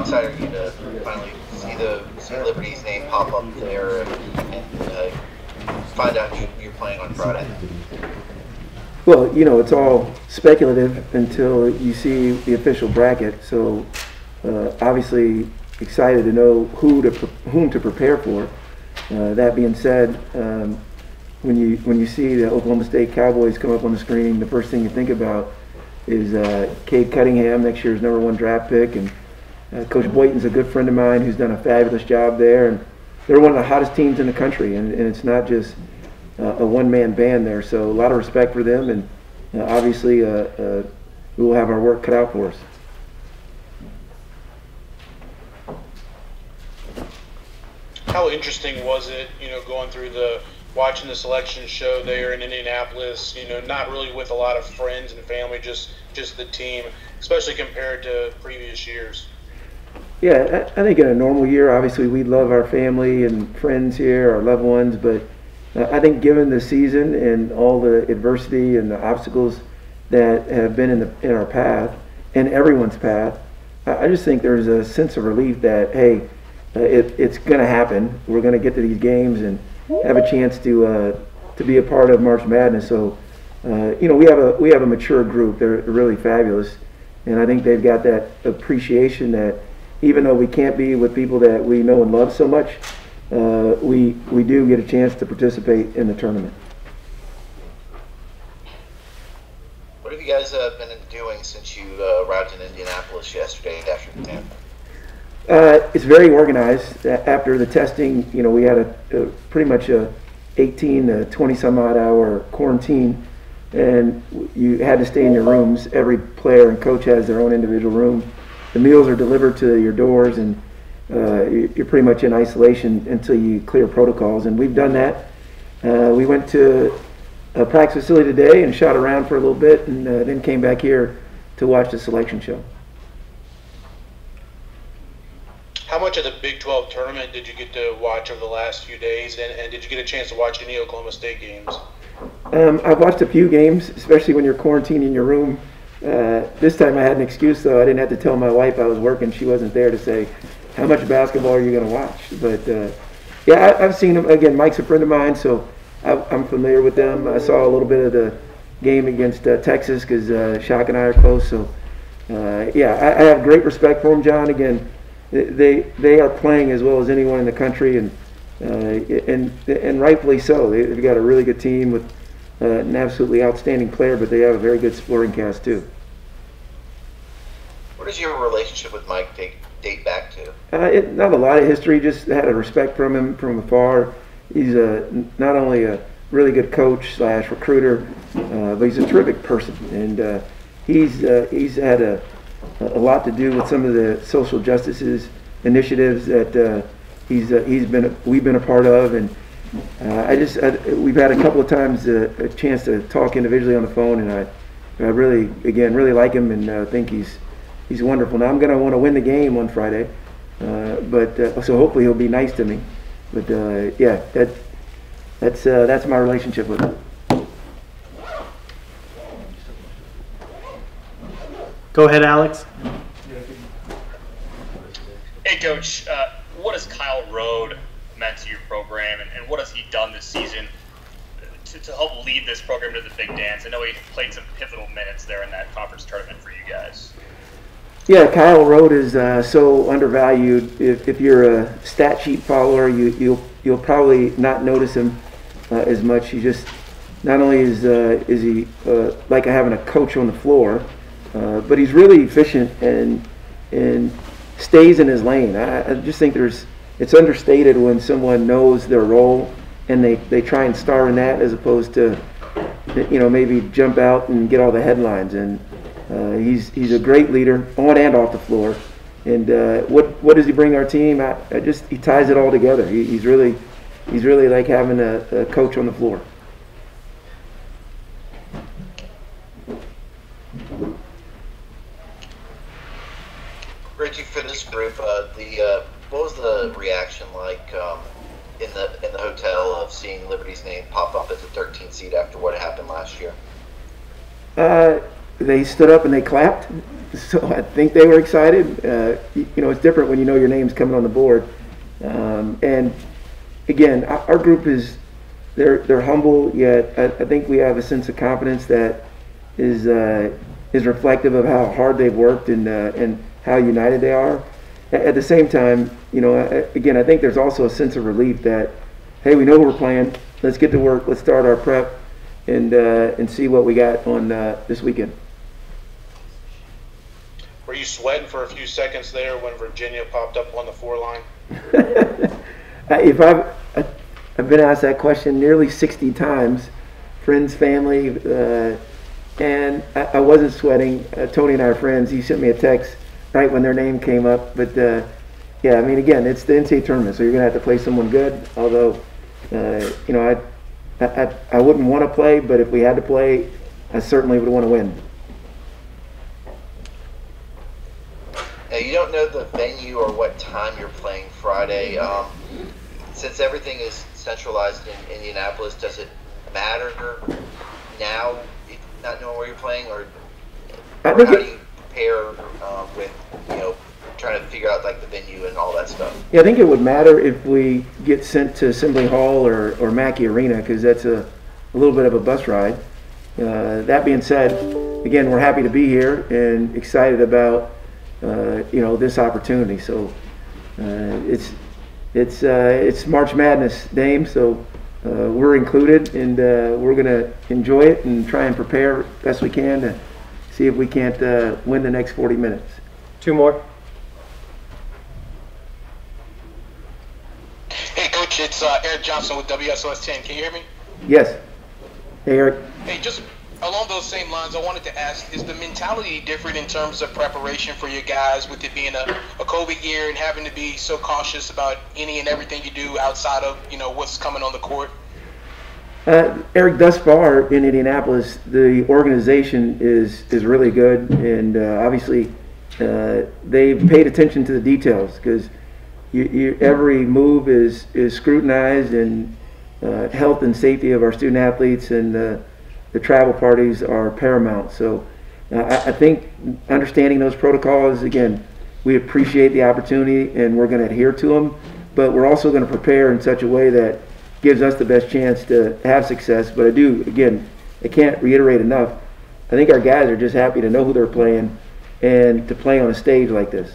excited are you to finally see Liberty's name pop up there and find out you're playing on Friday? Well, it's all speculative until you see the official bracket. So, obviously, excited to know whom to prepare for. That being said, when you see the Oklahoma State Cowboys come up on the screen, the first thing you think about is Cade Cunningham, next year's #1 draft pick, and Coach Boynton's a good friend of mine who's done a fabulous job there, and they're one of the hottest teams in the country, and it's not just a one-man band there. So a lot of respect for them, and obviously we will have our work cut out for us. How interesting was it, going through watching the selection show there in Indianapolis, not really with a lot of friends and family, just the team, especially compared to previous years? Yeah, I think in a normal year, obviously we love our family and friends here, our loved ones, but I think given the season and all the adversity and the obstacles that have been in our path and everyone's path, I just think there's a sense of relief that, hey, it's going to happen. We're going to get to these games and have a chance to be a part of March Madness. So, we have a mature group. They're really fabulous, and I think they've got that appreciation that even though we can't be with people that we know and love so much, we do get a chance to participate in the tournament. What have you guys been doing since you arrived in Indianapolis yesterday after the camp? It's very organized. After the testing, we had a pretty much a 18 to 20 some odd hour quarantine, and you had to stay in your rooms. Every player and coach has their own individual room. The meals are delivered to your doors, and you're pretty much in isolation until you clear protocols. And we've done that. We went to a practice facility today and shot around for a little bit, and then came back here to watch the selection show. How much of the Big 12 tournament did you get to watch over the last few days, and did you get a chance to watch any Oklahoma State games? I've watched a few games, especially when you're quarantined in your room. This time I had an excuse, though. I didn't have to tell my wife I was working. She wasn't there to say, how much basketball are you going to watch? But, yeah, I've seen them. Again, Mike's a friend of mine, so I'm familiar with them. I saw a little bit of the game against Texas because Shock and I are close. So, yeah, I have great respect for them, John. Again, they are playing as well as anyone in the country, and rightfully so. They've got a really good team with an absolutely outstanding player, but they have a very good supporting cast too. What does your relationship with Mike date back to? Not a lot of history, just had a respect from him from afar. He's not only a really good coach / recruiter, but he's a terrific person, and he's had a lot to do with some of the social justice initiatives that we've been a part of, and we've had a couple of times a chance to talk individually on the phone, and I really like him and think he's wonderful. Now I'm going to want to win the game on Friday, but so hopefully he'll be nice to me. But yeah, that's my relationship with him. Go ahead, Alex. Hey, Coach. What has Kyle Rode meant to your program, and what has he done this season to help lead this program to the big dance? I know he played some pivotal minutes there in that conference tournament for you guys. Yeah, Kyle Rode is so undervalued. If you're a stat sheet follower, you'll probably not notice him as much. He just not only is he like having a coach on the floor, but he's really efficient and stays in his lane. I just think it's understated when someone knows their role and they try and star in that as opposed to maybe jump out and get all the headlines. And he's a great leader on and off the floor. And what does he bring our team? He ties it all together. He's really like having a coach on the floor. Ritchie, for this group, what was the reaction like in the hotel of seeing Liberty's name pop up as a 13th seed after what happened last year? They stood up and they clapped. So I think they were excited. It's different when you know your name's coming on the board. And again, our group they're humble, yet I think we have a sense of confidence that is reflective of how hard they've worked and how united they are. At the same time, again, I think there's also a sense of relief that, hey, we know we're playing. Let's get to work. Let's start our prep and see what we got on this weekend. Were you sweating for a few seconds there when Virginia popped up on the 4 line? If I've been asked that question nearly 60 times, friends, family, and I wasn't sweating. Tony and I are friends. He sent me a text right when their name came up. But yeah, I mean, again, it's the NCAA tournament, so you're gonna have to play someone good. Although, I wouldn't want to play, but if we had to play, I certainly would want to win. Now, you don't know the venue or what time you're playing Friday. Since everything is centralized in Indianapolis, does it matter now, not knowing where you're playing, or how do you prepare with trying to figure out like the venue and all that stuff? Yeah, I think it would matter if we get sent to Assembly Hall or Mackey Arena, because that's a little bit of a bus ride. That being said, again, we're happy to be here and excited about this opportunity. So it's March Madness, Dame, so we're included, and we're going to enjoy it and try and prepare best we can to see if we can't win the next 40 minutes. 2 more. Hey, Coach, it's Eric Johnson with WSOS 10. Can you hear me? Yes. Hey, Eric. Hey, just along those same lines, I wanted to ask, is the mentality different in terms of preparation for your guys with it being a COVID year and having to be so cautious about any and everything you do outside of, what's coming on the court? Eric, thus far in Indianapolis, the organization is really good, and obviously they've paid attention to the details, because every move is scrutinized, and health and safety of our student athletes and the travel parties are paramount. So I think understanding those protocols, again, we appreciate the opportunity and we're going to adhere to them, but we're also going to prepare in such a way that gives us the best chance to have success. But I can't reiterate enough, I think our guys are just happy to know who they're playing and to play on a stage like this.